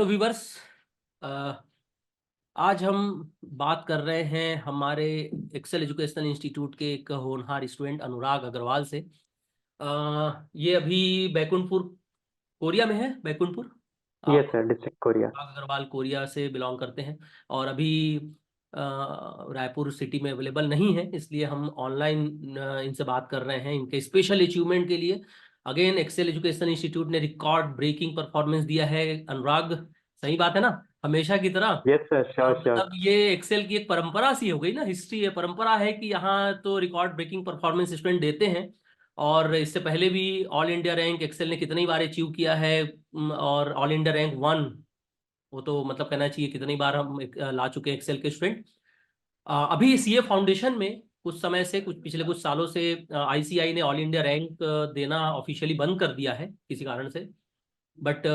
Hello viewers. आज हम बात कर रहे हैं हमारे एक्सेल एजुकेशनल इंस्टीट्यूट के एक होनहार स्टूडेंट अनुराग अग्रवाल से। ये अभी बैकुंठपुर कोरिया में है। बैकुंठपुर यस आप सर, डिस्ट्रिक्ट कोरिया। अनुराग अग्रवाल कोरिया से बिलोंग करते हैं और अभी रायपुर सिटी में अवेलेबल नहीं है, इसलिए हम ऑनलाइन इनसे बात कर रहे हैं इनके स्पेशल अचीवमेंट के लिए। अगेन एक्सेल एजुकेशन इंस्टीट्यूट ने रिकॉर्ड ब्रेकिंग परफॉर्मेंस दिया है अनुराग। सही बात है ना, हमेशा की तरह। यस सर, श्योर और श्योर। मतलब ये एक्सेल की एक परंपरा सी हो गई ना, हिस्ट्री है, परंपरा है कि यहाँ तो रिकॉर्ड ब्रेकिंग परफॉर्मेंस स्टूडेंट देते हैं। और इससे पहले भी ऑल इंडिया रैंक एक्सेल ने कितनी बार अचीव किया है। और ऑल इंडिया रैंक 1, वो तो मतलब कहना चाहिए कितनी बार हम ला चुके हैं एक्सेल के स्टूडेंट। अभी सीए फाउंडेशन में कुछ समय से, कुछ पिछले कुछ सालों से आईसीआई ने ऑल इंडिया रैंक देना ऑफिशियली बंद कर दिया है किसी कारण से। बट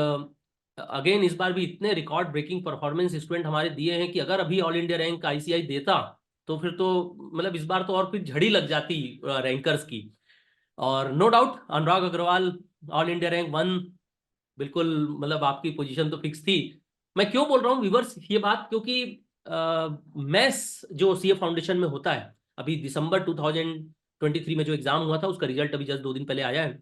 अगेन इस बार भी इतने रिकॉर्ड ब्रेकिंग परफॉर्मेंस स्टूडेंट हमारे दिए हैं कि अगर अभी ऑल इंडिया रैंक आईसीआई देता तो फिर तो मतलब इस बार तो और फिर झड़ी लग जाती रैंकर्स की। और नो डाउट अनुराग अग्रवाल ऑल इंडिया रैंक 1, बिल्कुल मतलब आपकी पोजीशन तो फिक्स थी। मैं क्यों बोल रहा हूँ व्यूवर्स ये बात, क्योंकि मैथ्स जो सीए फाउंडेशन में होता है, अभी दिसंबर 2023 में जो एग्जाम हुआ था उसका रिजल्ट अभी जस्ट 2 दिन पहले आया है।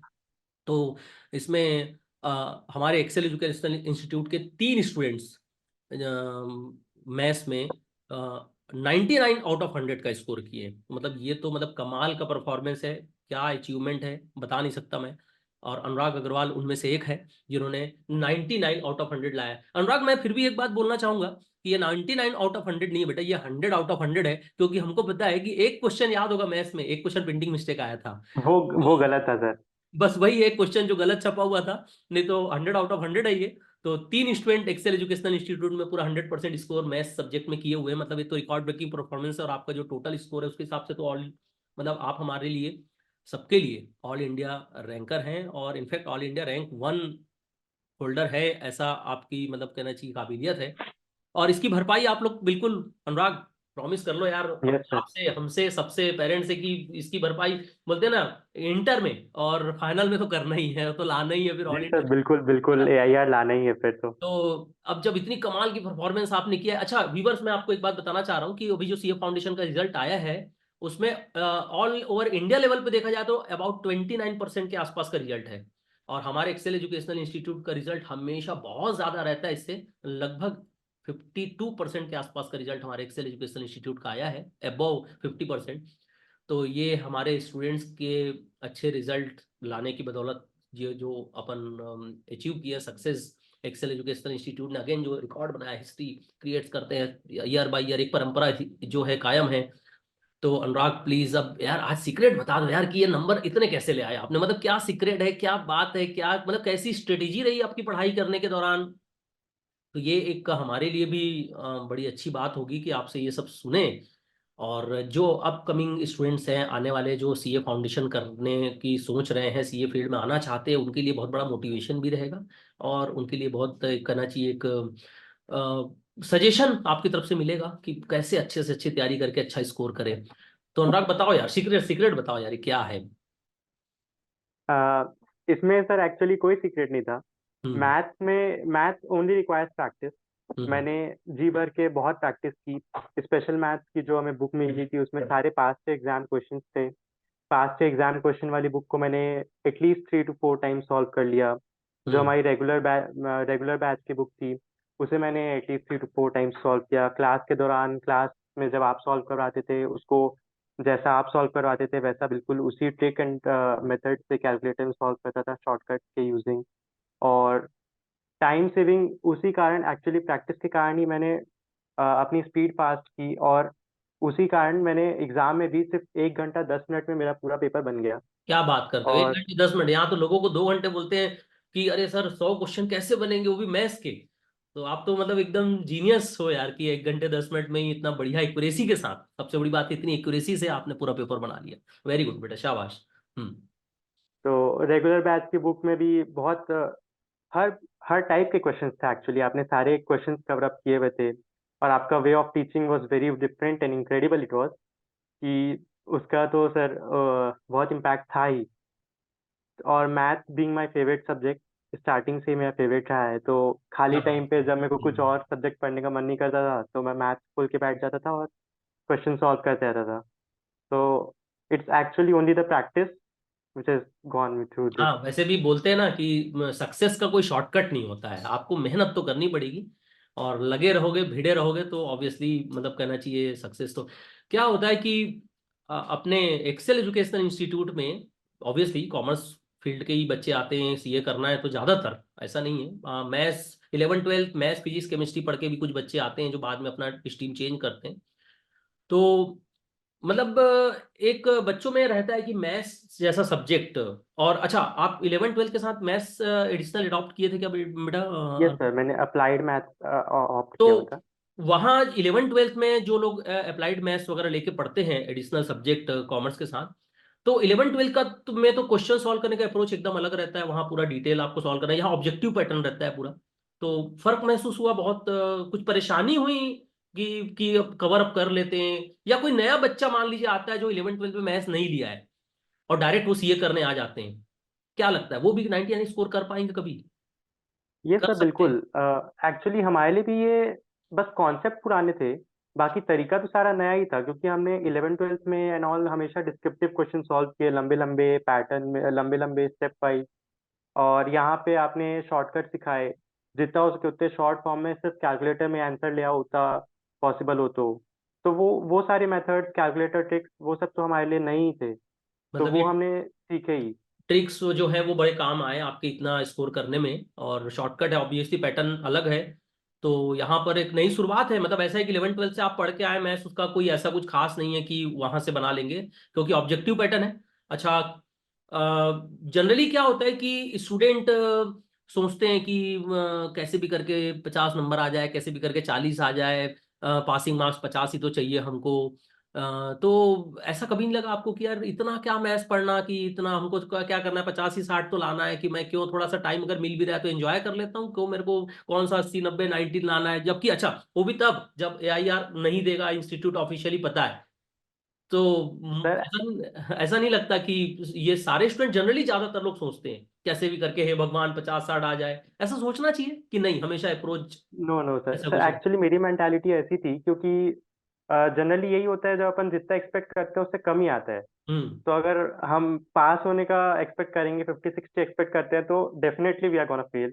तो इसमें हमारे एक्सेल एजुकेशनल इंस्टीट्यूट के 3 स्टूडेंट्स मैथ्स में 99 आउट ऑफ 100 का स्कोर किए। मतलब ये तो मतलब कमाल का परफॉर्मेंस है, क्या अचीवमेंट है बता नहीं सकता मैं। और अनुराग अग्रवाल उनमें से एक है जिन्होंने 99 आउट ऑफ 100 लाया है। अनुराग, मैं फिर भी एक बात बोलना चाहूंगा कि ये 99 आउट ऑफ 100 नहीं है बेटा, ये 100 आउट ऑफ 100 है। क्योंकि हमको पता है कि एक क्वेश्चन याद होगा, मैथ्स में एक क्वेश्चन प्रिंटिंग मिस्टेक आया था। वो वो तो गलत था सर। बस वही एक क्वेश्चन जो गलत छपा हुआ था, नहीं तो 100 आउट ऑफ 100 है ये। तो 3 स्टूडेंट एक्सेल एजुकेशनल इंस्टीट्यूट में पूरा 100% स्कोर मैथ्स सब्जेक्ट में किए हुए हैं। मतलब ये तो रिकॉर्ड ब्रेकिंग परफॉर्मेंस है। और आपका जो टोटल स्कोर है उसके हिसाब से तो ऑल मतलब आप हमारे लिए, सबके लिए ऑल इंडिया रैंकर हैं। और in fact all India rank 1 holder है, ऐसा आपकी मतलब कहना चाहिए काबिलियत है। और इसकी भरपाई आप लोग बिल्कुल, अनुराग प्रॉमिस कर लो यार यस सर। आपसे, हमसे, सबसे पेरेंट्स से कि इसकी भरपाई, बोलते हैं ना, इंटर में और फाइनल में तो करना ही है, तो लाना ही है फिर जी ऑल सर, बिल्कुल इंडिया। बिल्कुल, AIR लाना ही है फिर तो। तो अब जब इतनी कमाल की परफॉर्मेंस आपने किया है, अच्छा व्यूवर्स मैं आपको एक बात बताना चाह रहा हूँ कि अभी जो सीए फाउंडेशन का रिजल्ट आया है उसमें ऑल ओवर इंडिया लेवल पे देखा जाए तो अबाउट 29% के आसपास का रिजल्ट है। और हमारे एक्सेल एजुकेशनल इंस्टीट्यूट का रिजल्ट हमेशा बहुत ज्यादा रहता है इससे, लगभग 52% के आसपास का रिजल्ट हमारे एक्सेल एजुकेशनल इंस्टीट्यूट का आया है, अबव 50%। तो ये हमारे स्टूडेंट्स के अच्छे रिजल्ट लाने की बदौलत ये जो अपन अचीव किया सक्सेस, एक्सेल एजुकेशनल इंस्टीट्यूट ने अगेन जो रिकॉर्ड बनाया, हिस्ट्री क्रिएट करते हैं ईयर बाय ईयर, एक परंपरा जो है कायम है। तो अनुराग प्लीज अब यार आज सीक्रेट बता दो यार कि ये नंबर इतने कैसे ले आए आपने, मतलब क्या सीक्रेट है, क्या बात है, क्या मतलब कैसी स्ट्रेटेजी रही आपकी पढ़ाई करने के दौरान। तो ये एक हमारे लिए भी बड़ी अच्छी बात होगी कि आपसे ये सब सुने। और जो अपकमिंग स्टूडेंट्स हैं, आने वाले जो सीए फाउंडेशन करने की सोच रहे हैं, सीए फील्ड में आना चाहते हैं, उनके लिए बहुत बड़ा मोटिवेशन भी रहेगा। और उनके लिए बहुत कहना चाहिए एक सजेशन आपकी तरफ से मिलेगा कि कैसे अच्छे से अच्छी तैयारी करके अच्छा स्कोर करें। तो अनुराग बताओ यार, सीक्रेट सीक्रेट बताओ यार, ये क्या है। आ, इसमें सर एक्चुअली कोई सीक्रेट नहीं था। Hmm. Math only requires practice. Hmm. मैंने जी भर के बहुत प्रैक्टिस की। स्पेशल मैथ्स की जो हमें बुक मिली थी उसमें सारे पास से एग्जाम क्वेश्चंस थे। पास से एग्जाम क्वेश्चन वाली बुक को मैंने एटलीस्ट 3 to 4 टाइम्स सॉल्व कर लिया। जो हम्म। हमारी रेगुलर बैच की बुक थी उसे मैंने एटलीस्ट 3 to 4 टाइम्स सॉल्व किया। क्लास के दौरान, क्लास में जब आप सॉल्व करवाते थे उसको, जैसा आप सॉल्व करवाते थे वैसा बिल्कुल उसी ट्रिक एंड मेथड से कैलकुलेटर में सॉल्व करता था, शॉर्टकट के यूजिंग। और टाइम सेविंग उसी कारण, एक्चुअली प्रैक्टिस के कारण ही मैंने अपनी स्पीड फास्ट की। और उसी कारण मैंने एग्जाम में भी सिर्फ 1 घंटा 10 मिनट में मेरा पूरा पेपर बन गया। क्या बात करते हो, एक और घंटे 10 मिनट, यहाँ तो लोगों को 2 घंटे बोलते हैं कि अरे सर 100 क्वेश्चन कैसे बनेंगे वो भी मैथ्स के। तो आप तो मतलब एकदम जीनियस हो यार कि 1 घंटे 10 मिनट में ही इतना बढ़िया एक्यूरेसी के साथ, सबसे बड़ी बात है इतनी एक्यूरेसी से आपने पूरा पेपर बना लिया। वेरी गुड बेटा, शाबाश। हम्म। तो रेगुलर बैच की बुक में भी बहुत हर हर टाइप के क्वेश्चंस थे। एक्चुअली आपने सारे क्वेश्चंस कवर अप किए हुए थे। और आपका way of teaching was very different and incredible it was, कि उसका तो सर बहुत इम्पैक्ट था ही। और math being my favourite subject, starting से ही मेरा फेवरेट रहा है, तो खाली क्या टाइम बात पे है। जब मेरे को कुछ और सब्जेक्ट पढ़ने का मन नहीं करता था, तो मैं मैथ्स खोल के बैठ जाता था और क्वेश्चन सॉल्व करते रहता था। तो it's actually only the practice which has gone me through this. हाँ, वैसे भी बोलते हैं ना कि सक्सेस का कोई शॉर्टकट नहीं होता है, आपको मेहनत तो करनी पड़ेगी और लगे रहोगे भिड़े रहोगे तो ऑब्वियसली मतलब कहना चाहिए सक्सेस तो। क्या होता है कि अपने एक्सेल एजुकेशनल इंस्टीट्यूट में ऑब्वियसली कॉमर्स फील्ड के ही बच्चे आते हैं, सीए करना है तो ज़्यादातर, ऐसा नहीं है। मैथ्स 11 12 मैथ्स फिजिक्स केमिस्ट्री पढ़ के भी कुछ बच्चे आते हैं जो बाद में अपना स्ट्रीम चेंज करते हैं। तो मतलब एक बच्चों में रहता है कि मैथ्स जैसा सब्जेक्ट। और अच्छा, आप 11 12 के साथ मैथ्स एडिशनल अडॉप्ट किए थे क्या बेटा? यस सर, मैंने अप्लाइड मैथ्स ऑप्ट तो किया हुआ था। वहाँ 11 12 में जो लोग अप्लाइड मैथ्स वगैरह लेके पढ़ते हैं एडिशनल सब्जेक्ट कॉमर्स के साथ, तो 11 12 का में तो क्वेश्चन सॉल्व करने का अप्रोच एकदम अलग रहता है, वहाँ पूरा डिटेल आपको सॉल्व करना है, यहाँ ऑब्जेक्टिव पैटर्न रहता है पूरा। तो फर्क महसूस हुआ बहुत? कुछ परेशानी हुई कि अब कवर अप कर लेते हैं, या कोई नया बच्चा मान लीजिए आता है जो 11 12 में मैथ्स नहीं लिया है और डायरेक्ट वो सीए करने आ जाते हैं, क्या लगता है वो भी 90 यानी स्कोर कर पाएंगे कभी? ये कर सर सकते बिल्कुल। हैं। एक्चुअली हमारे लिए भी ये बस कॉन्सेप्ट पुराने थे, बाकी तरीका तो सारा नया ही था, क्योंकि हमने 11 12 में एंड ऑल हमेशा डिस्क्रिप्टिव क्वेश्चन सॉल्व किए, लंबे लंबे पैटर्न में, लंबे लंबे स्टेप वाइज। और यहाँ पे आपने शॉर्टकट सिखाए, जितना हो सके उतने शॉर्ट फॉर्म में सिर्फ कैलकुलेटर में आंसर ले आओ उतना पॉसिबल हो। तो वो सारे मेथड्स, कैलकुलेटर ट्रिक्स, वो सब तो हमारे लिए नहीं थे, तो मतलब वो ये हमने सीखे ही। ट्रिक्स जो है वो बड़े काम आए आपके इतना स्कोर करने में, और शॉर्टकट है ऑब्वियसली, पैटर्न अलग है। तो यहाँ पर एक नई शुरुआत है, मतलब ऐसा है कि 11 12 से आप पढ़ के आए मैथ्स, उसका कोई ऐसा कुछ खास नहीं है कि वहां से बना लेंगे, क्योंकि ऑब्जेक्टिव पैटर्न है। अच्छा, जनरली क्या होता है कि स्टूडेंट सोचते हैं कि कैसे भी करके 50 नंबर आ जाए, कैसे भी करके 40 आ जाए, पासिंग मार्क्स 50 ही तो चाहिए हमको। तो ऐसा कभी नहीं लगा आपको कि यार इतना क्या मैथ्स पढ़ना, कि इतना हमको तो क्या करना है, 85 60 तो लाना है, कि मैं क्यों थोड़ा सा टाइम अगर मिल भी रहा है तो एंजॉय कर लेता हूँ, क्यों मेरे को कौन सा 80 90 90 लाना है? जबकि अच्छा, वो भी तब जब एआईआर नहीं देगा इंस्टीट्यूट, ऑफिशियली पता है। तो सर ऐसा नहीं लगता कि ये सारे स्टूडेंट, जनरली ज्यादातर लोग सोचते हैं कैसे भी करके हे भगवान 50 60 आ जाए, ऐसा सोचना चाहिए कि नहीं हमेशा अप्रोच नो नो सर, ऐसा सर कुछ नहीं? एक्चुअली मेरी मेंटालिटी ऐसी थी, क्योंकि जनरली यही होता है, जब अपन जितना एक्सपेक्ट करते हैं उससे कम ही आता है। हम्म। तो अगर हम पास होने का एक्सपेक्ट करेंगे, 50 60 एक्सपेक्ट करते हैं, तो definitely we are gonna fail.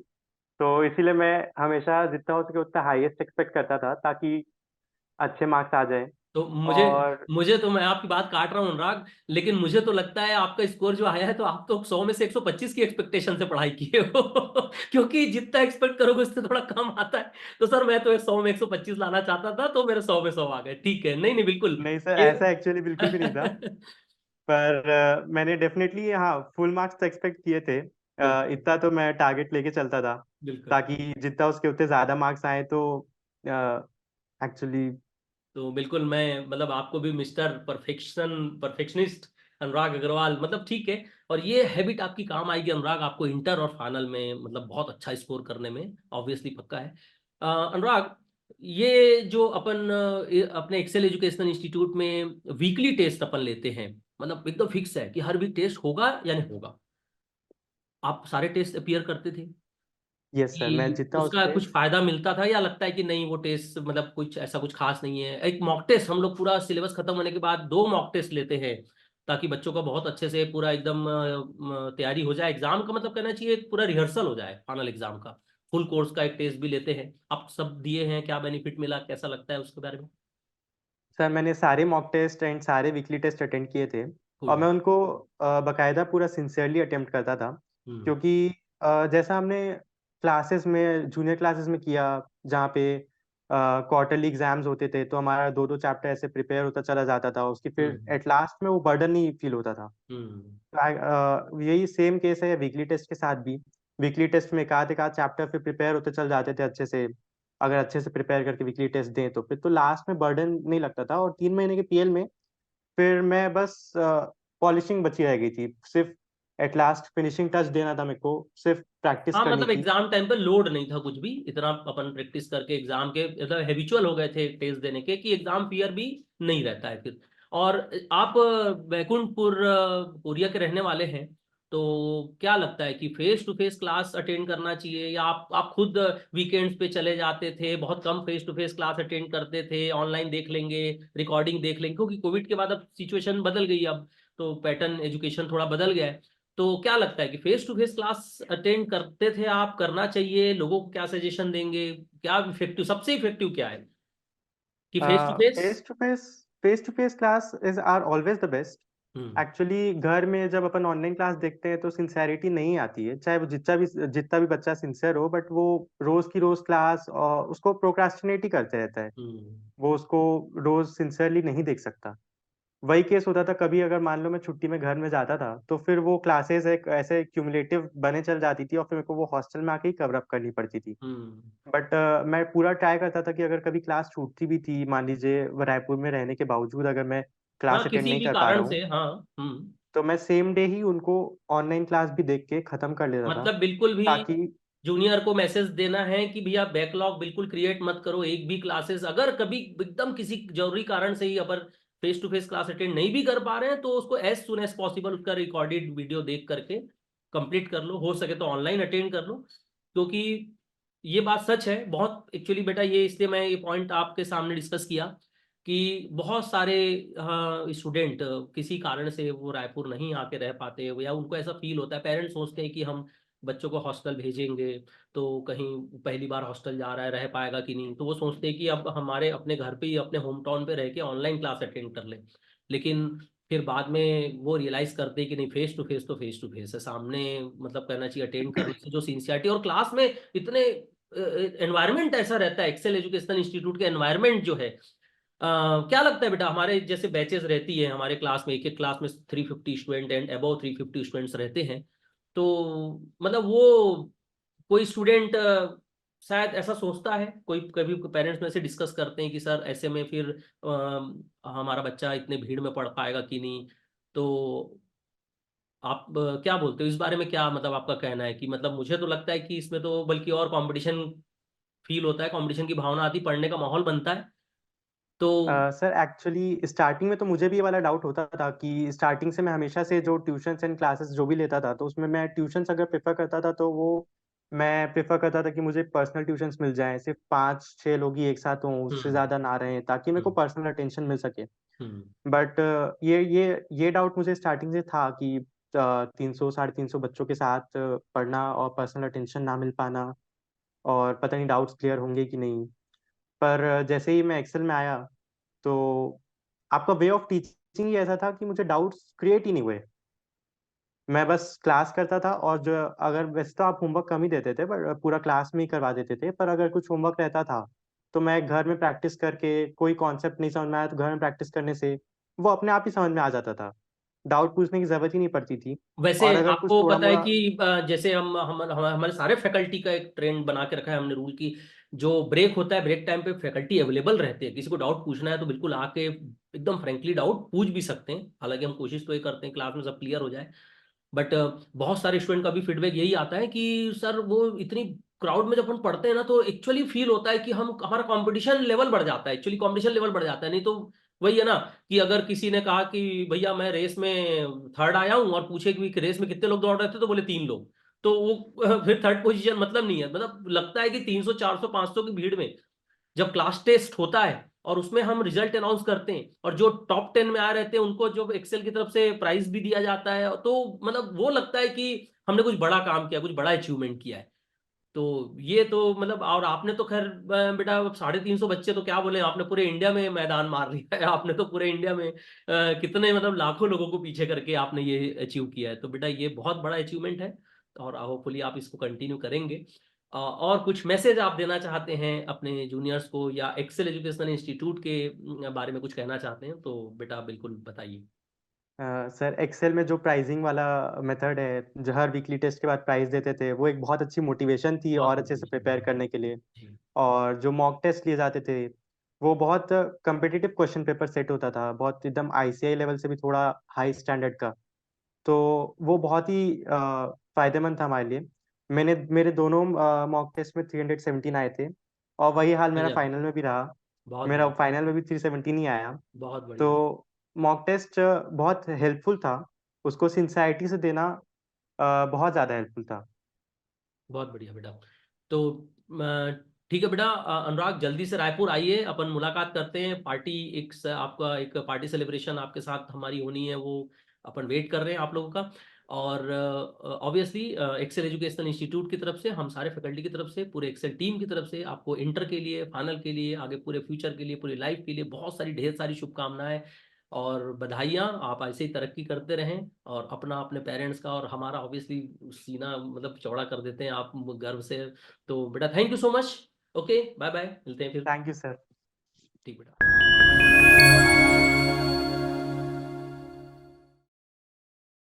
तो इसीलिए मैं हमेशा जितना हो सके उतना हाईएस्ट एक्सपेक्ट करता था, ताकि अच्छे मार्क्स आ जाए। तो मुझे और मुझे तो, मैं आपकी बात काट रहा हूँ अनुराग, लेकिन मुझे तो लगता है आपका स्कोर जो आया है, तो आप तो 100 में से 125 की एक्सपेक्टेशन से पढ़ाई किए हो क्योंकि जितना एक्सपेक्ट करोगे उससे थोड़ा कम आता है। तो सर मैं तो 100 में 125 लाना चाहता था, तो मेरे 100 में 100 आ गए, ठीक है। नहीं नहीं, बिल्कुल नहीं सर, ये ऐसा एक्चुअली बिल्कुल भी नहीं था। पर मैंने डेफिनेटली हाँ फुल मार्क्स तो एक्सपेक्ट किए थे। बिल्कुल इतना तो मैं टारगेट लेके चलता था, बिल्कुल। ताकि जितना उसके उतने ज्यादा मार्क्स आए, तो एक्चुअली। तो बिल्कुल मैं मतलब आपको भी मिस्टर परफेक्शनिस्ट अनुराग अग्रवाल, मतलब ठीक है। और ये हैबिट आपकी काम आएगी अनुराग, आपको इंटर और फाइनल में मतलब बहुत अच्छा स्कोर करने में, ऑब्वियसली पक्का है। अनुराग, ये जो अपन अपने एक्सेल एजुकेशनल इंस्टीट्यूट में वीकली टेस्ट अपन लेते हैं, मतलब एकदम फिक्स है कि हर वीक टेस्ट होगा या नहीं होगा? आप सारे टेस्ट अपीयर करते थे यस सर, मैं कि जितना हो उसका सके। कुछ फायदा मिलता था, या लगता है कि नहीं वो टेस्ट मतलब कुछ ऐसा कुछ खास नहीं है? एक मॉक टेस्ट हम लोग पूरा सिलेबस खत्म होने के बाद 2 मॉक टेस्ट लेते हैं, ताकि बच्चों का बहुत अच्छे से पूरा एकदम तैयारी हो जाए एग्जाम का, मतलब कहना चाहिए एक पूरा रिहर्सल हो जाए फाइनल एग्जाम का। फुल कोर्स का एक टेस्ट भी लेते हैं, आप सब दिए हैं, क्या बेनिफिट मिला, कैसा लगता है उसके बारे में? सर मैंने सारे मॉक टेस्ट एंड सारे वीकली टेस्ट अटेंड किए थे, और कोई। मैं उनको बकायदा पूरा सिंसियरली अटेम्प्ट करता था। हम्म क्योंकि जैसा हमने क्लासेस में, जूनियर क्लासेस में किया, जहाँ पे क्वार्टरली एग्जाम्स होते थे, तो हमारा दो दो चैप्टर ऐसे प्रिपेयर होता चला जाता था, उसकी फिर हम्म एट लास्ट में वो बर्डन नहीं फील होता था। हम्म यही सेम केस है वीकली टेस्ट के साथ भी। वीकली टेस्ट में एक आध चैप्टर फिर प्रिपेयर होते चल जाते थे अच्छे से। अगर अच्छे से प्रिपेयर करके वीकली टेस्ट दें, तो फिर तो लास्ट में बर्डन नहीं लगता था, और 3 महीने के पीएल में फिर मैं बस पॉलिशिंग बची रह गई थी, सिर्फ एट लास्ट फिनिशिंग टच देना था मेरे को, सिर्फ प्रैक्टिस हाँ, करनी मतलब थी। एग्जाम टाइम पे लोड नहीं था कुछ भी इतना, अपन प्रैक्टिस करके एग्जाम के मतलब हैबिचुअल हो गए थे टेस्ट देने के, कि एग्जाम फियर भी नहीं रहता है फिर। और आप बैकुंठपुर कोरिया के रहने वाले हैं, तो क्या लगता है कि face to face class attend करना चाहिए, या आप खुद वीकेंड्स पे चले जाते थे, बहुत कम face to face class attend करते थे, ऑनलाइन देख लेंगे, रिकॉर्डिंग देख लेंगे, क्योंकि कोविड के बाद अब सिचुएशन बदल गई, अब तो पैटर्न एजुकेशन थोड़ा बदल गया है। तो क्या लगता है कि face to face class attend करते थे आप, करना चाहिए, लोगों को क्या सजेशन देंगे, क्या इफेक्टिव, सबसे इफेक्टिव क्या है कि face to face? Face to face class is are always the best. Hmm. Actually घर में जब अपन ऑनलाइन क्लास देखते हैं तो सिंसेरिटी नहीं आती है, चाहे वो जितना भी बच्चा सिंसियर हो, बट वो रोज की रोज क्लास और उसको प्रोक्रास्टिनेट ही करते रहता है। हम्म। वो उसको रोज सिंसियरली नहीं देख सकता। वही केस होता था, कभी अगर मान लो मैं छुट्टी में घर में जाता था तो फिर वो क्लासेस एक ऐसे क्यूमुलेटिव बने चल जाती थी और फिर मेरे को वो हॉस्टल में आके ही कवर अप करनी पड़ती थी। हम्म। बट मैं पूरा ट्राई करता था कि अगर कभी क्लास छूटती भी थी, मान लीजिए रायपुर में रहने के बावजूद अगर मैं हाँ, क्लास अटेंड किसी नहीं भी कर पा कारण रहा हूँ, से, हाँ। हम्म। तो मैं सेम डे ही उनको ऑनलाइन क्लास भी देख के खत्म कर लेता था, मतलब बिल्कुल भी ताकि जूनियर को मैसेज देना है कि भैया बैकलॉग बिल्कुल क्रिएट मत करो, एक भी क्लासेस अगर कभी एकदम किसी जरूरी कारण से ही अगर face to face class attend नहीं भी कर पा रहे हैं, तो उसको एज सुन एज पॉसिबल उसका रिकॉर्डेड वीडियो देख करके कंप्लीट कर लो, हो सके तो ऑनलाइन अटेंड कर लो। क्योंकि ये बात सच है बहुत, एक्चुअली बेटा, ये इसलिए मैं ये पॉइंट आपके सामने डिस्कस किया कि बहुत सारे स्टूडेंट किसी कारण से वो रायपुर नहीं आके रह पाते, या उनको ऐसा फील होता है, पेरेंट्स सोचते हैं कि हम बच्चों को हॉस्टल भेजेंगे तो कहीं पहली बार हॉस्टल जा रहा है, रह पाएगा कि नहीं, तो वो सोचते हैं कि अब हमारे अपने घर पे ही, अपने होम टाउन पे रह के ऑनलाइन क्लास अटेंड कर ले। लेकिन फिर बाद में वो रियलाइज करते हैं कि नहीं, फेस टू फेस तो फेस टू फेस है, सामने मतलब करना चाहिए, अटेंड करने से जो सिंसियरिटी, और क्लास में इतने एनवायरनमेंट ऐसा रहता है, एक्सेल एजुकेशन इंस्टीट्यूट के एनवायरनमेंट जो है, क्या लगता है बेटा, हमारे जैसे बैचेस रहती है हमारे क्लास में, एक एक क्लास में 350 स्टूडेंट एंड अबव 350 स्टूडेंट्स रहते हैं, तो मतलब वो कोई स्टूडेंट शायद ऐसा सोचता है, कोई कभी पेरेंट्स में से डिस्कस करते हैं कि सर ऐसे में फिर हमारा बच्चा इतने भीड़ में पढ़ पाएगा कि नहीं, तो आप क्या बोलते हो इस बारे में, क्या मतलब आपका कहना है कि, मतलब मुझे तो लगता है कि इसमें तो बल्कि और कंपटीशन फील होता है, कंपटीशन की भावना आती, पढ़ने का माहौल बनता है, तो। सर एक्चुअली स्टार्टिंग में तो मुझे भी ये वाला डाउट होता था कि स्टार्टिंग से मैं हमेशा से जो ट्यूशंस एंड क्लासेस जो भी लेता था, तो उसमें मैं ट्यूशंस अगर प्रेफर करता था तो वो मैं प्रेफर करता था कि मुझे पर्सनल ट्यूशंस मिल जाएं, सिर्फ 5-6 लोग ही एक साथ हों, उससे हम्म। ज़्यादा ना रहें, ताकि मेरे को हम्म। पर्सनल अटेंशन मिल सके। हम्म। बट ये डाउट मुझे स्टार्टिंग से था कि 300-350 बच्चों के साथ पढ़ना और पर्सनल अटेंशन ना मिल पाना, और पता नहीं डाउट्स क्लियर होंगे कि नहीं। पर जैसे ही मैं एक्सेल में आया, तो आपका वे ऑफ टीचिंग ही ऐसा था कि मुझे डाउट्स क्रिएट ही नहीं हुए। मैं बस क्लास करता था, और जो अगर वैसे तो आप होमवर्क कम ही देते थे, पर पूरा क्लास में ही करवा देते थे, पर अगर कुछ होमवर्क रहता था तो मैं घर में प्रैक्टिस करके, कोई कॉन्सेप्ट नहीं समझ में आया तो घर में प्रैक्टिस करने से वो अपने आप ही समझ में आ जाता था। डाउट पूछने की जरूरत ही नहीं पड़ती थी। वैसे और अगर कुछ आपको थोड़ा पता है मोड़ा कि जैसे हमारे सारे फैकल्टी का एक ट्रेंड बना के रखा है हमने रूल की, जो ब्रेक होता है, ब्रेक टाइम पे फैकल्टी अवेलेबल रहते हैं, किसी को डाउट पूछना है तो बिल्कुल आके एकदम फ्रेंकली डाउट पूछ भी सकते हैं, हालांकि हम कोशिश तो ये करते हैं क्लास में सब क्लियर हो जाए। बट बहुत सारे स्टूडेंट का भी फीडबैक यही आता है कि सर वो इतनी क्राउड में जब हम पढ़ते हैं ना, तो एक्चुअली फील होता है कि हम, हमारा कंपटीशन लेवल बढ़ जाता है, एक्चुअली कंपटीशन लेवल बढ़ जाता है, नहीं तो वही है ना कि अगर किसी ने कहा कि भैया मैं रेस में थर्ड आया हूं, और पूछे कि रेस में कितने लोग दौड़ रहे थे, तो बोले 3 लोग, तो वो फिर थर्ड पोजीशन मतलब नहीं है, मतलब लगता है कि 300 400 500 की भीड़ में जब क्लास टेस्ट होता है और उसमें हम रिजल्ट अनाउंस करते हैं, और जो टॉप 10 में आ रहते हैं उनको जो एक्सेल की तरफ से प्राइज भी दिया जाता है, तो मतलब वो लगता है कि हमने कुछ बड़ा काम किया, कुछ बड़ा अचीवमेंट किया है। तो ये तो मतलब, और आपने तो खैर बेटा 350 बच्चे तो क्या बोले, आपने पूरे इंडिया में मैदान मार लिया है, आपने तो पूरे इंडिया में कितने मतलब लाखों लोगों को पीछे करके आपने ये अचीव किया है, तो बेटा ये बहुत बड़ा अचीवमेंट है, और होपफुली आप इसको कंटिन्यू करेंगे। और कुछ मैसेज आप देना चाहते हैं अपने जूनियर्स को, या एक्सेल एजुकेशन इंस्टीट्यूट के बारे में कुछ कहना चाहते हैं, तो बेटा बिल्कुल बताइए। सर एक्सेल में जो प्राइजिंग वाला मेथड है, जो हर वीकली टेस्ट के बाद प्राइस देते थे, वो एक बहुत अच्छी मोटिवेशन थी बहुत और अच्छे से मोटिवेशन प्रिपेयर है। करने के लिए। जी। और जो मॉक टेस्ट लिए जाते थे, वो बहुत कम्पिटिटिव क्वेश्चन पेपर सेट होता था, बहुत एकदम आईसीआई लेवल से भी थोड़ा हाई स्टैंडर्ड का। तो वो बहुत ही फायदेमंद था हमारे लिए। मेरे दोनों मॉक टेस्ट में 317 आए थे, और वही हाल मेरा गजब। फाइनल में भी रहा। बहुत मेरा बढ़िया। फाइनल में भी 317 ही आया। बहुत बढ़िया। तो मॉक टेस्ट बहुत हेल्पफुल था, उसको सिंसियरिटी से देना बहुत ज़्यादा हेल्पफुल था। बहुत बढ़िया बेटा। तो ठीक है बेटा, अनुराग जल्दी से रायपुर आइए, अपन मुलाकात करते हैं, पार्टी आपका एक पार्टी सेलिब्रेशन आपके साथ हमारी होनी है, वो अपन वेट कर रहे हैं आप लोगों का। और ऑब्वियसली एक्सेल एजुकेशनल इंस्टीट्यूट की तरफ से, हम सारे फैकल्टी की तरफ से, पूरे एक्सेल टीम की तरफ से आपको इंटर के लिए, फाइनल के लिए, आगे पूरे फ्यूचर के लिए, पूरी लाइफ के लिए बहुत सारी ढेर सारी शुभकामनाएं और बधाइयाँ। आप ऐसे ही तरक्की करते रहें और अपना, अपने पेरेंट्स का और हमारा ऑब्वियसली सीना मतलब चौड़ा कर देते हैं आप गर्व से। तो बेटा thank you so much. Okay, bye bye, मिलते हैं फिर। Thank you sir. ठीक बेटा।